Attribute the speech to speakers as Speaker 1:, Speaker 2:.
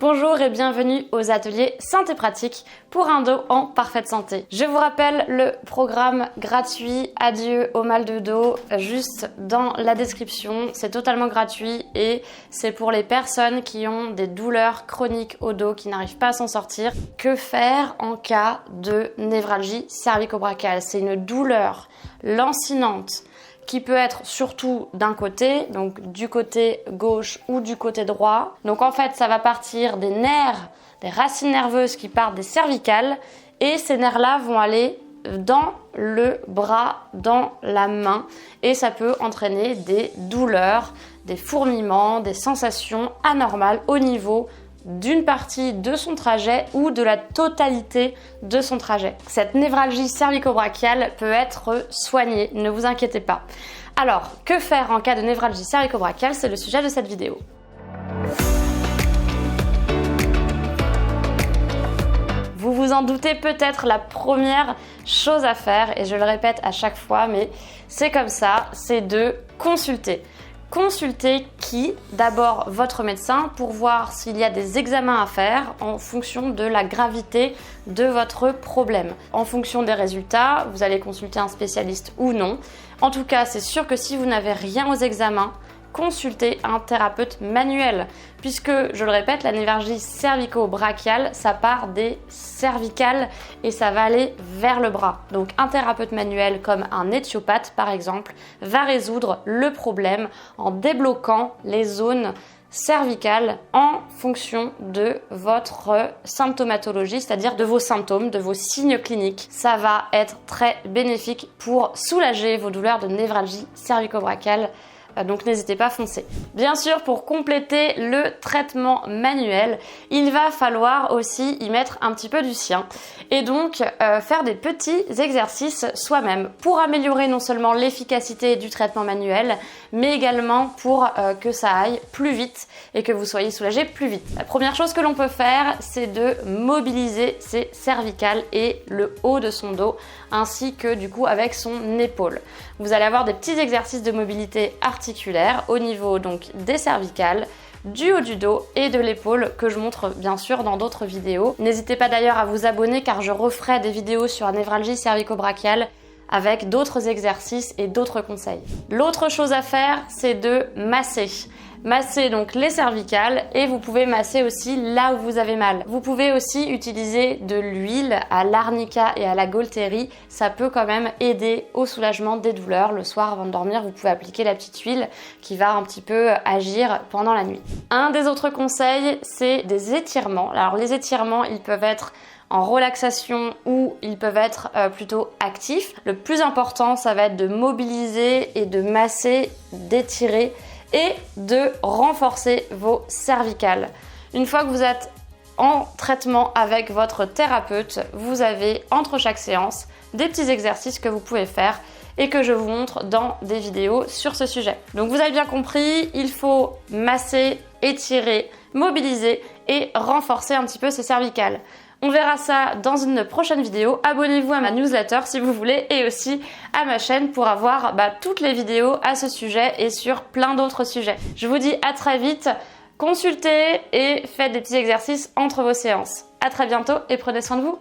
Speaker 1: Bonjour et bienvenue aux ateliers Santé Pratique pour un dos en parfaite santé. Je vous rappelle le programme gratuit Adieu au mal de dos juste dans la description. C'est totalement gratuit et c'est pour les personnes qui ont des douleurs chroniques au dos, qui n'arrivent pas à s'en sortir. Que faire en cas de névralgie cervico-brachiale? C'est une douleur lancinante qui peut être surtout d'un côté, donc du côté gauche ou du côté droit. Donc en fait, ça va partir des nerfs, des racines nerveuses qui partent des cervicales et ces nerfs-là vont aller dans le bras, dans la main et ça peut entraîner des douleurs, des fourmillements, des sensations anormales au niveau d'une partie de son trajet ou de la totalité de son trajet. Cette névralgie cervico-brachiale peut être soignée, ne vous inquiétez pas. Alors, que faire en cas de névralgie cervico-brachiale? C'est le sujet de cette vidéo. Vous vous en doutez peut-être, la première chose à faire, et je le répète à chaque fois, mais c'est comme ça, c'est de consulter. Consultez qui? D'abord votre médecin pour voir s'il y a des examens à faire en fonction de la gravité de votre problème. En fonction des résultats, vous allez consulter un spécialiste ou non. En tout cas, c'est sûr que si vous n'avez rien aux examens, consultez un thérapeute manuel puisque, je le répète, la névralgie cervico-brachiale, ça part des cervicales et ça va aller vers le bras. Donc un thérapeute manuel comme un éthiopathe par exemple va résoudre le problème en débloquant les zones cervicales en fonction de votre symptomatologie, c'est-à-dire de vos symptômes, de vos signes cliniques. Ça va être très bénéfique pour soulager vos douleurs de névralgie cervico-brachiale. Donc n'hésitez pas à foncer. Bien sûr, pour compléter le traitement manuel, il va falloir aussi y mettre un petit peu du sien et donc faire des petits exercices soi-même pour améliorer non seulement l'efficacité du traitement manuel, mais également pour que ça aille plus vite et que vous soyez soulagé plus vite. La première chose que l'on peut faire, c'est de mobiliser ses cervicales et le haut de son dos, ainsi que du coup avec son épaule. Vous allez avoir des petits exercices de mobilité articulaire au niveau donc des cervicales, du haut du dos et de l'épaule que je montre bien sûr dans d'autres vidéos. N'hésitez pas d'ailleurs à vous abonner car je referai des vidéos sur la névralgie cervico-brachiale avec d'autres exercices et d'autres conseils. L'autre chose à faire, c'est de masser. Masser donc les cervicales et vous pouvez masser aussi là où vous avez mal. Vous pouvez aussi utiliser de l'huile à l'arnica et à la Gualtéry. Ça peut quand même aider au soulagement des douleurs. Le soir avant de dormir, vous pouvez appliquer la petite huile qui va un petit peu agir pendant la nuit. Un des autres conseils, c'est des étirements. Alors les étirements, ils peuvent être en relaxation ou ils peuvent être plutôt actifs. Le plus important, ça va être de mobiliser et de masser, d'étirer et de renforcer vos cervicales. Une fois que vous êtes en traitement avec votre thérapeute, vous avez entre chaque séance des petits exercices que vous pouvez faire et que je vous montre dans des vidéos sur ce sujet. Donc vous avez bien compris, il faut masser, étirer, mobiliser et renforcer un petit peu ces cervicales. On verra ça dans une prochaine vidéo. Abonnez-vous à ma newsletter si vous voulez et aussi à ma chaîne pour avoir toutes les vidéos à ce sujet et sur plein d'autres sujets. Je vous dis à très vite, consultez et faites des petits exercices entre vos séances. À très bientôt et prenez soin de vous.